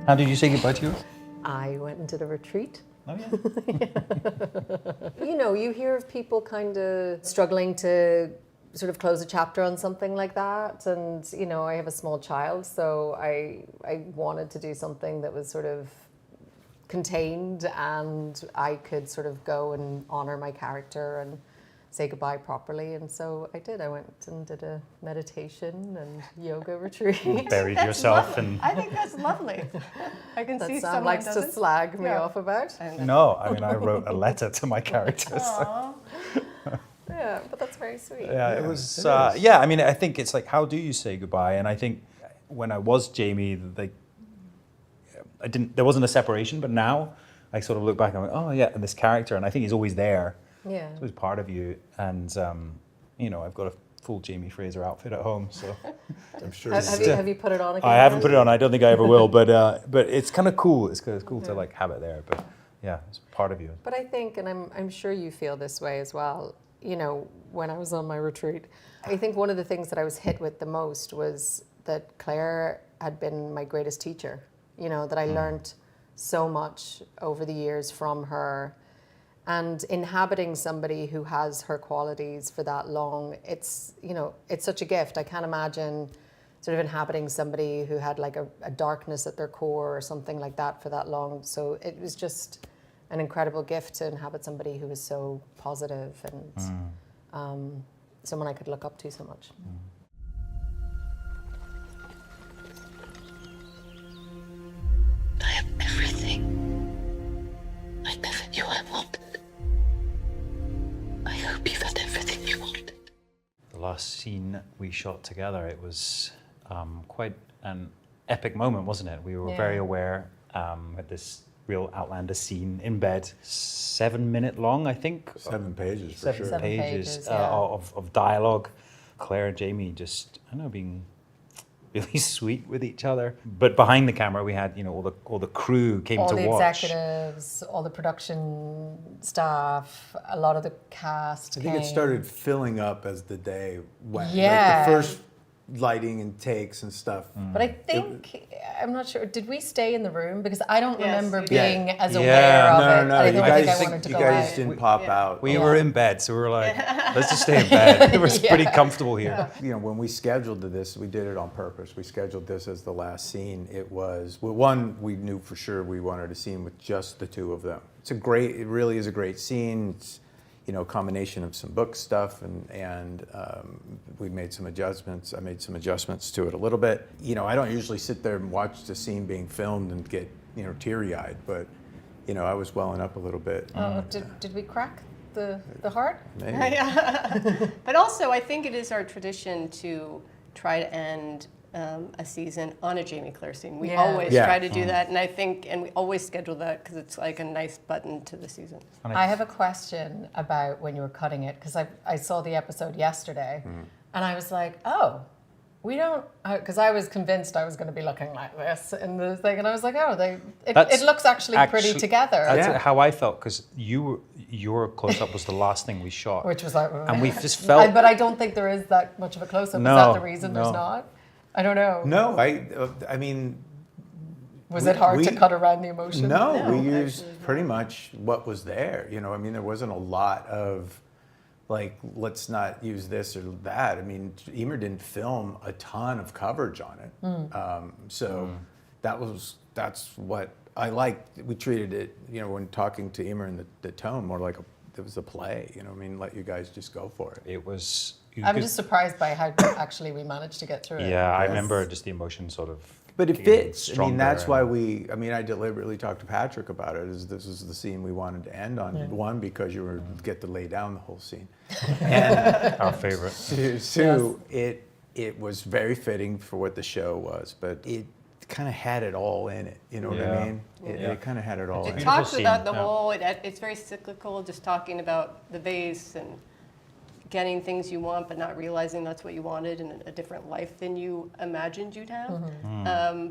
How did you say goodbye to yours? I went and did a retreat. Oh, yeah. You know, you hear of people kind of struggling to sort of close a chapter on something like that. And, you know, I have a small child, so I wanted to do something that was sort of contained and I could sort of go and honor my character and say goodbye properly. And so I did. I went and did a meditation and yoga retreat. Buried yourself and... I think that's lovely. I can That see Sam someone likes to doesn't. slag me Yeah. off about. No, I mean, I wrote a letter to my characters. Aw. Yeah, but that's very sweet. Yeah, it was. Yeah, I mean, I think it's like, how do you say goodbye? And I think when I was Jamie, there wasn't a separation, but now I sort of look back and I'm like, oh yeah, and this character, and I think he's always there. Yeah. It's always part of you, and you know, I've got a full Jamie Fraser outfit at home, so I'm sure. Have you put it on again? I haven't put it on. I don't think I ever will, but it's kind of cool. It's cool to like have it there, but yeah, it's part of you. But I think, and I'm sure you feel this way as well, you know, when I was on my retreat, I think one of the things that I was hit with the most was that Claire had been my greatest teacher, you know, that I learned so much over the years from her. And inhabiting somebody who has her qualities for that long, it's, you know, it's such a gift. I can't imagine sort of inhabiting somebody who had like a darkness at their core or something like that for that long. So it was just an incredible gift to inhabit somebody who was so positive and someone I could look up to so much. I have everything you have wanted. I hope you've had everything you wanted. The last scene we shot together, it was quite an epic moment, wasn't it? We were very aware at this real Outlander scene in bed, 7 minute long, I think. 7 pages for Seven sure. Seven pages pages, yeah. of dialogue. Claire and Jamie just, I don't know, being really sweet with each other. But behind the camera, we had, you know, all the crew came All to the watch. executives, all the production staff, a lot of the cast I think it came. started filling up as the day went. Yeah. Like the first lighting and takes and stuff. But I think, I'm not sure, did we stay in the room? Because I don't Yes, remember we did. being as Yeah. aware of No, it. no, I you don't think I guys, wanted to you go guys out. didn't pop out. We were in bed, so we were like, let's just stay in bed. It was pretty comfortable here. You know, when we scheduled this, we did it on purpose. We scheduled this as the last scene. It was, well, one, we knew for sure we wanted a scene with just the two of them. It really is a great scene. It's, you know, a combination of some book stuff and we made some adjustments. I made some adjustments to it a little bit. You know, I don't usually sit there and watch the scene being filmed and get, you know, teary-eyed, but, you know, I was welling up a little bit. Oh, did we crack the heart? Maybe. Yeah. But also, I think it is our tradition to try to end a season on a Jamie Claire scene. We Yeah. always Yeah. try to do that, and I think, and we always schedule that because it's like a nice button to the season. I have a question about when you were cutting it, because I saw the episode yesterday, and I was like, oh, we don't, because I was convinced I was going to be looking like this in the thing, and I was like, oh, it looks actually pretty together. That's Yeah. how I felt, because your close-up was the last thing we shot. Which was like, And we just felt... but I don't think there is that much of a close-up. No, Is that the reason no. there's not? I don't know. No, I mean, Was it hard to cut around the emotion? No, we used pretty much what was there. You know, I mean, there wasn't a lot of, like, let's not use this or that. I mean, Emer didn't film a ton of coverage on it. So that's what I liked. We treated it, you know, when talking to Emer in the tone, more like it was a play. You know, I mean, let you guys just go for it. It was... I'm just surprised by how actually we managed to get through it. Yeah, I remember just the emotion sort of... But it getting fits. I mean, stronger that's why and- I deliberately talked to Patrick about it, is this is the scene we wanted to end on. Yeah. One, because you were get to lay down the whole scene. And Our favorite. two, it was very fitting for what the show was, but it kind of had it all in it. You know what Yeah. I mean? It kind of had it all in It it. talks scene, about the yeah. whole, it's very cyclical, just talking about the vase and getting things you want, but not realizing that's what you wanted in a different life than you imagined you'd have.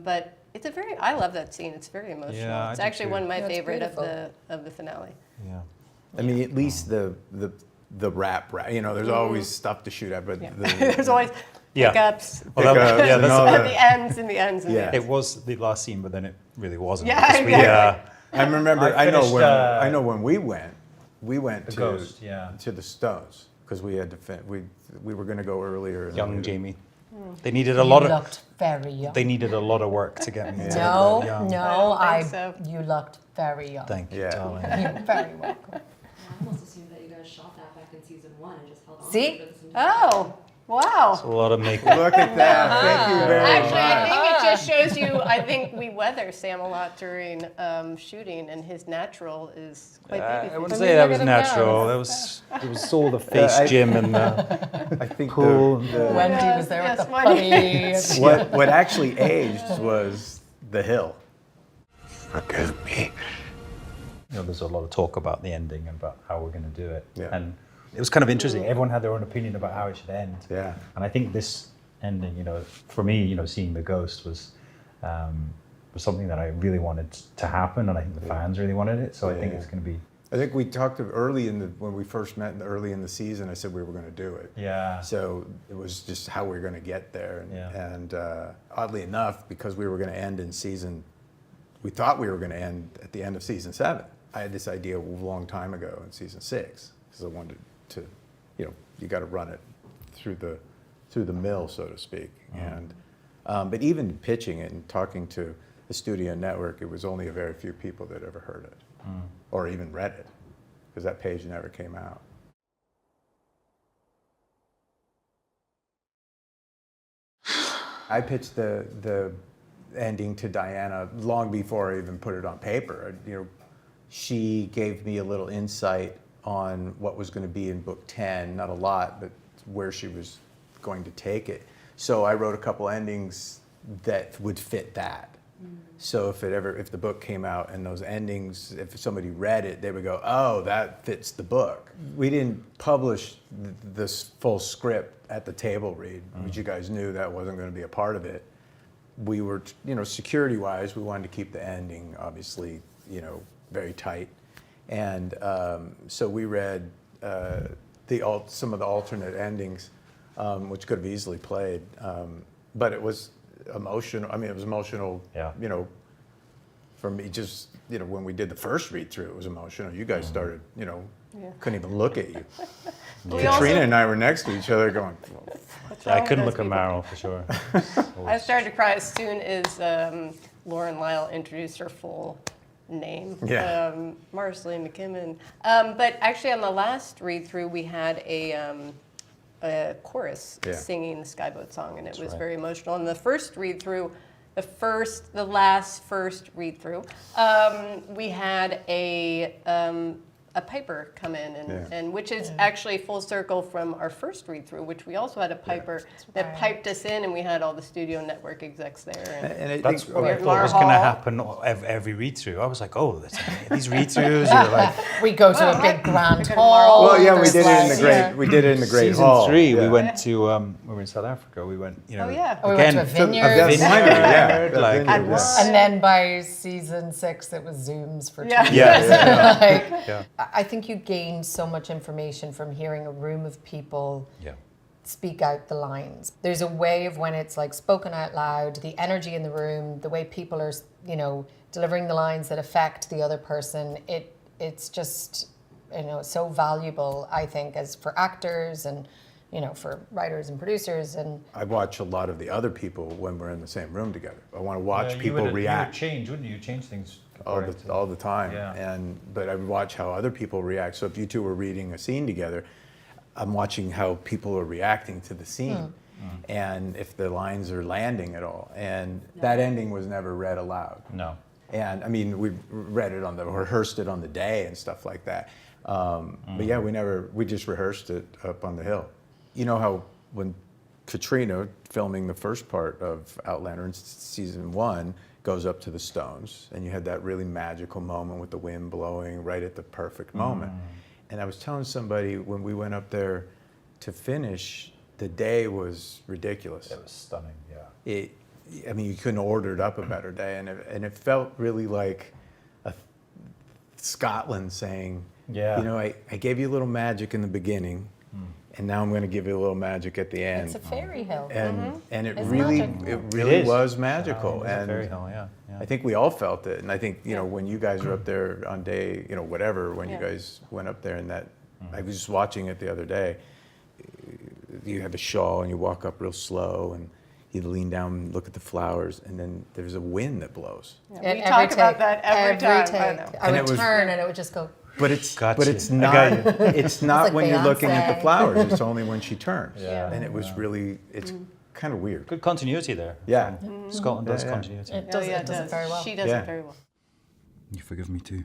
But it's I love that scene. It's very emotional. Yeah, I it's do actually too. one of my Yeah, it's favorite beautiful. of the finale. Yeah. I mean, at least the rap, you know, there's always stuff to shoot at, but Yeah. the, There's always Yeah. pickups, Well, Pickups yeah, and that's all at that. the ends and the ends and Yeah. the it ends. was the last scene, but then it really wasn't. Yeah, because exactly. I remember. I finished, I know when we went. We went The to Ghost, yeah. to the Stones because we had to. We were going to go earlier. and young we- Jamie. They needed a You lot of. looked very young. They needed a lot of work to get me to no, that young. no, I don't think so. you looked very young. Thank you, Yeah. darling. You're very welcome. I almost assumed that you guys shot that back in season 1 and just held on See? to it for this entire Oh, wow. A lot of makeup. Look at that! Thank you very Actually, I much. think it just shows you, I think we weather Sam a lot during shooting, and his natural is quite I baby wouldn't faced. say that look was at him now. natural. It was all the face gym and the I think Cool. Wendy was there Yes, with the Wendy. funny. what actually aged was the hill. Forgive me. there's a lot of talk about the ending and about how we're going to do it. Yeah. And it was kind of interesting. Everyone had their own opinion about how it should end. Yeah. And I think this ending, for me, seeing the ghost was something that I really wanted to happen, and I think the fans really wanted it. So I think Yeah. it's going to be. I think we talked when we first met early in the season. I said we were going to do it. Yeah. So it was just how we were going to get there. And, Yeah. and oddly enough, because we were going to end in we thought we were going to end at the end of season 7. I had this idea a long time ago in season 6 because I wanted to, you got to run it through the mill, so to speak. And but even pitching it and talking to the studio network, it was only a very few people that ever heard it or even read it because that page never came out. I pitched the ending to Diana long before I even put it on paper. She gave me a little insight on what was going to be in book 10, not a lot, but where she was going to take it. So I wrote a couple endings that would fit that. So if the book came out and those endings, if somebody read it, they would go, oh, that fits the book. We didn't publish this full script at the table read, which you guys knew that wasn't going to be a part of it. We were, security-wise, we wanted to keep the ending, obviously, very tight. And so we read some of the alternate endings, which could have easily played. But it was emotional. I mean, it was emotional, Yeah. For me, just, when we did the first read-through, it was emotional. You guys started, couldn't even look at you. We Katrina also- and I were next to each other going, What's I wrong with couldn't those look at people? Meryl for sure. I started to cry as soon as Lauren Lyle introduced her full name, Yeah. Marcely McKimmon. But actually, on the last read-through, we had a chorus Yeah. singing the Skyboat song, and it was right. very emotional. And the first read-through, the last first read-through, we had a piper come in, and which is actually full circle from our first read-through, which we also had a piper that right. piped us in, and we had all the studio network execs there. and I That's think, what I Weird thought was going to Marhol. happen every read-through. I was like, oh, these read-throughs are like We go to Well, a big grand we go to hall. Marl. well, yeah, we there's did it in the like- great. yeah. We did it in the great season hall. 3. We Yeah. went to we were in South Africa. We went, Oh, yeah. Oh, we went again, to a vineyard. A vineyard, yeah. Vineyard, A like vineyard, it was- And then by season 6, it was Zooms for 2 Yeah. years. Yeah. Like, Yeah. I think you gain so much information from hearing a room of people Yeah. speak out the lines. There's a way of when it's like spoken out loud, the energy in the room, the way people are, delivering the lines that affect the other person. It's just, so valuable, I think, as for actors and, for writers and producers. And I watch a lot of the other people when we're in the same room together. I want to watch You people would react change, wouldn't you? Change things all the time. Yeah. But I would watch how other people react. So if you two were reading a scene together, I'm watching how people are reacting to the scene and if the lines are landing at all. And that ending was never read aloud. No. And I mean, we read it rehearsed it on the day and stuff like that. But yeah, we just rehearsed it up on the hill. You know how when Caitríona, filming the first part of Outlander in season 1, goes up to the Stones, and you had that really magical moment with the wind blowing right at the perfect moment. And I was telling somebody when we went up there to finish, the day was ridiculous. It was stunning, yeah. You couldn't order it up a better day, and it felt really like Scotland saying, Yeah. I gave you a little magic in the beginning, and now I'm going to give you a little magic at the end. It's a fairy hill. And it It's really, magic. it really is. was magical. It's a And fairy hill, yeah. I think we all felt it. And I think, you know, when you guys were up there on day, you know, whatever, when you guys went up there and that, I was just watching it the other day. You have a shawl and you walk up real slow and you lean down and look at the flowers, and then there's a wind that blows. Yeah, we talk about that every time. Take. I know. I And would it was- turn and it would just go. But it's Got but you. it's I not got you. it's not like when you're looking at the Beyonce. flowers. It's only when she turns. Yeah. And it was really, it's kind of weird. Good continuity there. Yeah. Scotland does Yeah, yeah. continuity. It does, Oh, yeah, it does it very well. She does Yeah. it very well. You forgive me too.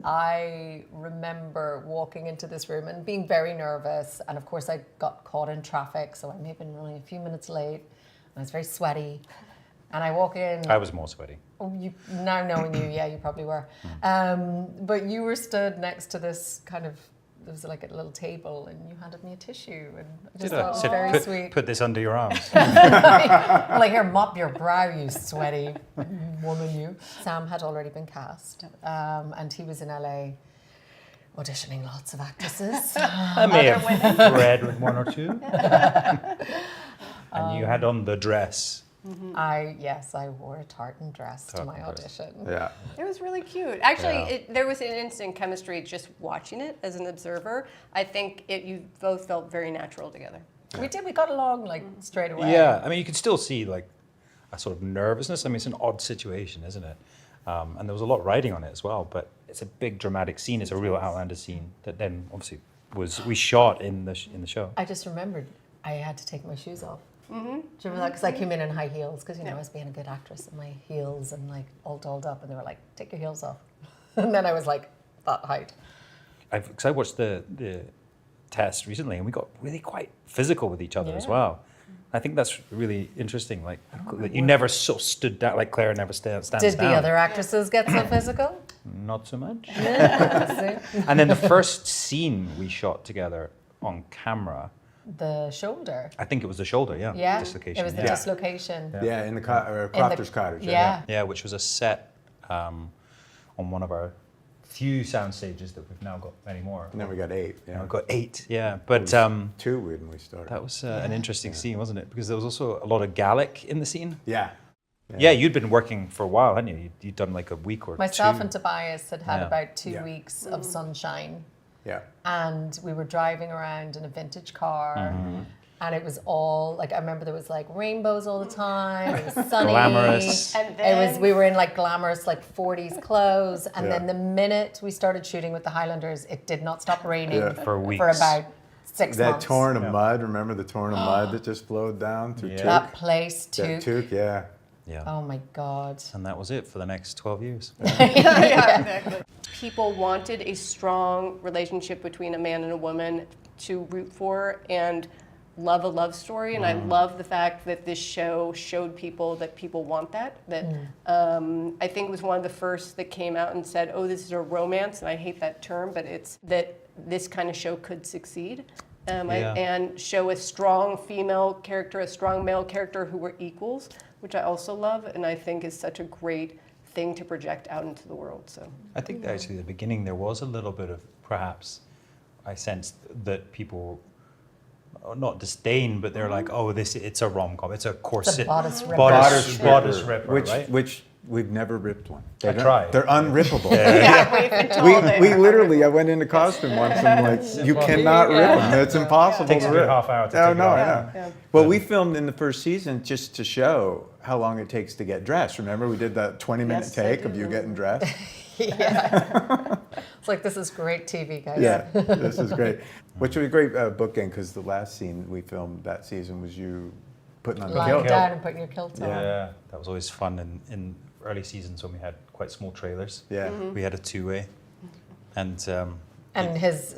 I remember walking into this room and being very nervous. And of course, I got caught in traffic, so I may have been running a few minutes late. I was very sweaty. And I walk in. I was more sweaty. Oh, you, now knowing you, yeah, you probably were. But you were stood next to this kind of, there was like a little table, and you handed me a tissue. And I just thought it was Said, very put, sweet. put this under your arms. Well, like, here, mop your brow, you sweaty woman, you. Sam had already been cast, and he was in LA auditioning lots of actresses. I may have read with one or two. And you had on the dress. I wore a tartan dress to my Tartan dress. audition. Yeah. It was really cute. Actually, Yeah. there was an instant chemistry just watching it as an observer. I think you both felt very natural together. We did, we got along like straight away. Yeah, I mean, you could still see like a sort of nervousness. I mean, it's an odd situation, isn't it? And there was a lot of writing on it as well, but it's a big dramatic scene. It's a real Outlander scene that then obviously we shot in the show. I just remembered I had to take my shoes off. Do you remember that? Because I came in high heels, because, you know, I was being a good actress in my heels and like all dolled up, and they were like, take your heels off. And then I was like, that height. Because I watched the test recently, and we got really quite physical with each other as Yeah. well. I think that's really interesting. Like that you never so stood down, like Claire never stands down. Did the other actresses get so physical? Not so much. Yeah, And then the first scene we shot together on camera, the shoulder. I think it was the shoulder, Yeah, dislocation. it was the yeah. dislocation. Yeah, in the Crofter's Cottage. Yeah. Yeah, which was a set on one of our few sound stages that we've now got many more. And then we got 8. Yeah. We've got 8, yeah. But 2 when we started. that was an interesting scene, wasn't it? Because there was also a lot of Gaelic in the scene. Yeah. Yeah, you'd been working for a while, hadn't you? You'd done like a week or Myself two. and Tobias had Yeah. about 2 Yeah. weeks of sunshine, Yeah. and we were driving around in a vintage car. And it was all like, I remember there was like rainbows all the time. It was sunny. Glamorous. And We were in like glamorous like 40s clothes. And Yeah. then the minute we started shooting with the Highlanders, it did not stop raining Yeah. For weeks. for about 6 That months. torrent of mud, remember the torrent of mud that just flowed down through Yeah. Tuke? That place That too. Tuke, yeah. Yeah. Oh my God. And that was it for the next 12 years. Yeah, exactly. People wanted a strong relationship between a man and a woman to root for and love a love story. And I love the fact that this show showed people that people want that. That I think it was one of the first that came out and said, oh, this is a romance. And I hate that term, but it's that this kind of show could succeed. Yeah. And show a strong female character, a strong male character who were equals, which I also love, and I think is such a great thing to project out into the world. So I think actually at the beginning there was a little bit of perhaps I sensed that people not disdain, but they're like, oh, it's a rom-com, it's a corset, bodice ripper. bodice ripper, which, right? which we've never ripped one. I tried. They're unrippable. yeah, we've been told they We are. literally, I went into costume once and like, you cannot rip them. It's impossible Takes to a good rip. half hour to Oh, take it no, off. I know. Yeah. Well, we filmed in the first season just to show how long it takes to get dressed. Remember, we did that 20-minute Yes, I take do of you remember. getting dressed? Yeah. It's like, this is great TV, guys. Yeah, this is great. Which was a great bookend because the last scene we filmed that season was you putting on the Lying kilt. down and putting your kilt on. Yeah, that was always fun in early seasons when we had quite small trailers. Yeah. We had a two-way. And And his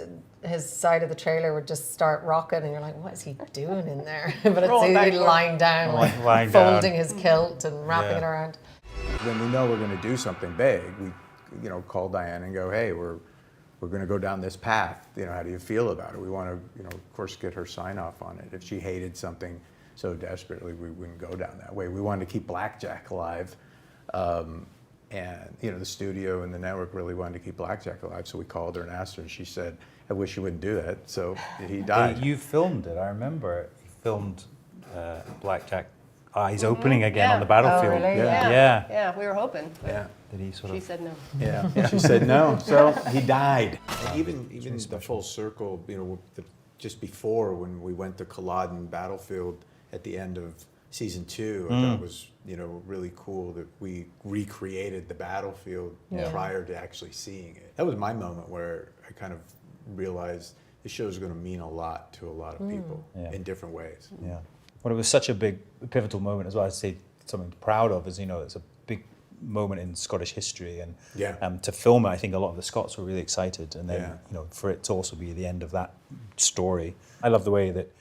side of the trailer would just start rocking, and you're like, what is he doing in there? But Rolling it's he backward. lying down, like Lying down. folding his kilt and wrapping Yeah. it around. When we know we're going to do something big, we, call Diane and go, hey, we're going to go down this path. How do you feel about it? We want to, of course, get her sign off on it. If she hated something so desperately, we wouldn't go down that way. We wanted to keep Blackjack alive. And, you know, the studio and the network really wanted to keep Blackjack alive, so we called her and asked her, and she said, I wish you wouldn't do that. So he died. You filmed it, I remember. You filmed Blackjack eyes opening again on the battlefield. Oh, really? Yeah. Yeah, we were hoping. But Yeah. Did he sort She of? said no. Yeah, she said no, so he died. And even the full circle, you know, just before when we went to Culloden Battlefield at the end of season 2, I thought it was, you know, really cool that we recreated the battlefield prior to actually seeing it. That was my moment where I kind of realized the show is going to mean a lot to a lot of people in different ways. Yeah. Well, it was such a big pivotal moment as well. I'd say something proud of is, you know, it's a big moment in Scottish history, and to film it, I think a lot of the Scots were really excited, and then you know, for it to also be the end of that story. I love the way that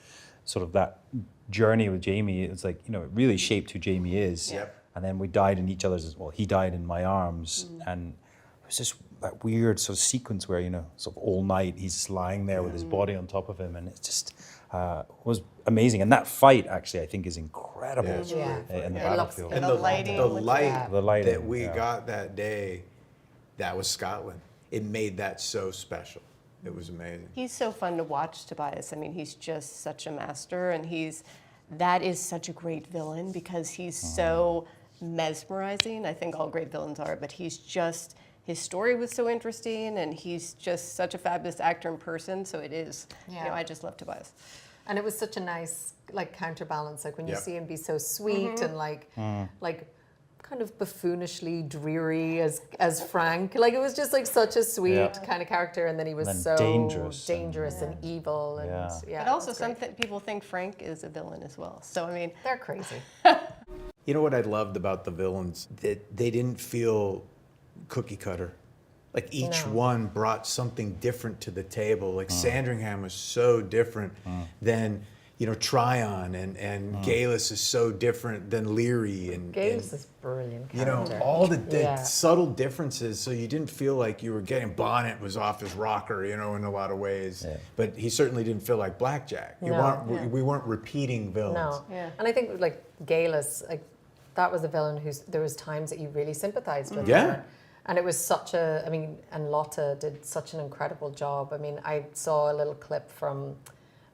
sort of that journey with Jamie, it's like, you know, it really shaped who Jamie is. And then we died in each other's, well, he died in my arms, and it was just that weird sort of sequence where, you know, sort of all night he's just lying there with his body on top of him, and it just was amazing. And that fight actually, I think, is incredible in the battlefield. And the lighting. The light The lighting, that we got that day, that was Scotland. It made that so special. It was amazing. He's so fun to watch, Tobias. I mean, he's just such a master, and that is such a great villain because he's so mesmerizing. I think all great villains are, but his story was so interesting, and he's just such a fabulous actor in person. So it is, you know, I just love Tobias. And it was such a nice, like, counterbalance, like when you see him be so sweet and like kind of buffoonishly dreary as Frank. Like, it was just like such a sweet kind of character, and then he was And so dangerous and evil, and But also, people think Frank is a villain as well. So I mean, they're crazy. You know what I loved about the villains? That they didn't feel cookie cutter. Like each one brought something different to the table. Like Sandringham was so different than, you know, Tryon, and Galus is so different than Leary. And Galus is brilliant character. you know, all the subtle differences, so you didn't feel like you were getting Bonnet was off his rocker, you know, in a lot of ways. But he certainly didn't feel like Blackjack. We weren't repeating villains. No. And I think, like, Galus, like, that was a villain there was times that you really sympathized with her. And it was such a, I mean, and Lotte did such an incredible job. I mean, I saw a little clip from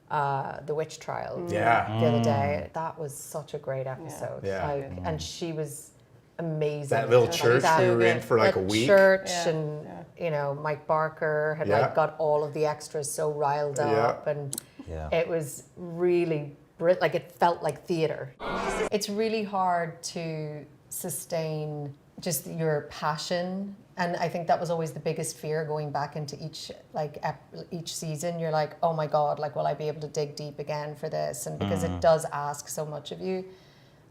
the witch trial the other day. That was such a great episode. Like, and she was amazing. That little church we were in for like a week. Church and you know, Mike Barker had like got all of the extras so riled up, and it was really like, it felt like theater. It's really hard to sustain just your passion, and I think that was always the biggest fear going back into each season. You're like, oh my God, like, will I be able to dig deep again for this? And because it does ask so much of you.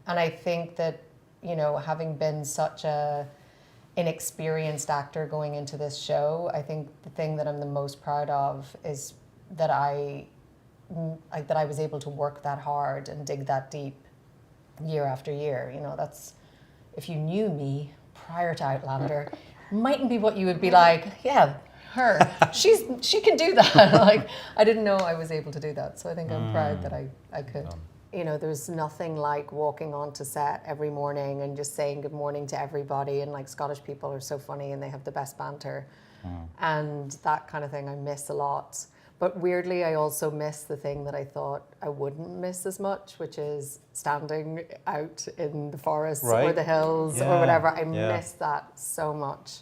And I think that, you know, having been such a inexperienced actor going into this show, I think the thing that I'm the most proud of is that I was able to work that hard and dig that deep year after year. You know, that's, if you knew me prior to Outlander, mightn't be what you would be like, yeah, her, she can do that. Like, I didn't know I was able to do that. So I think I'm proud that I could. You know, there's nothing like walking onto set every morning and just saying good morning to everybody. And like, Scottish people are so funny and they have the best banter. And that kind of thing I miss a lot. But weirdly, I also miss the thing that I thought I wouldn't miss as much, which is standing out in the forest or the hills or whatever. I miss that so much.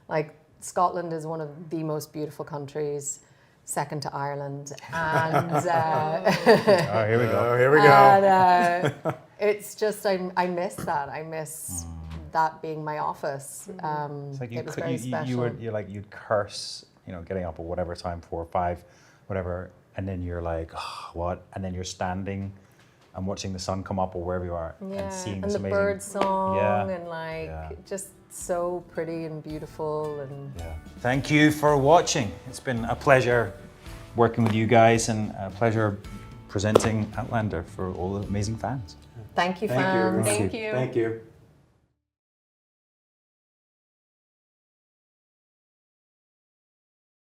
Like, Scotland is one of the most beautiful countries, second to Ireland. And Oh, here we go. Here we go. And, it's just, I miss that. I miss that being my office. It's like it was very special. you'd curse, you know, getting up at whatever time, 4 or 5, whatever, and then you're like, oh, what? And then you're standing and watching the sun come up or wherever you are and seeing this the amazing bird song and like just so pretty and beautiful. And Thank you for watching. It's been a pleasure working with you guys and a pleasure presenting Outlander for all the amazing fans. thank you, fans. Thank you. Thank you.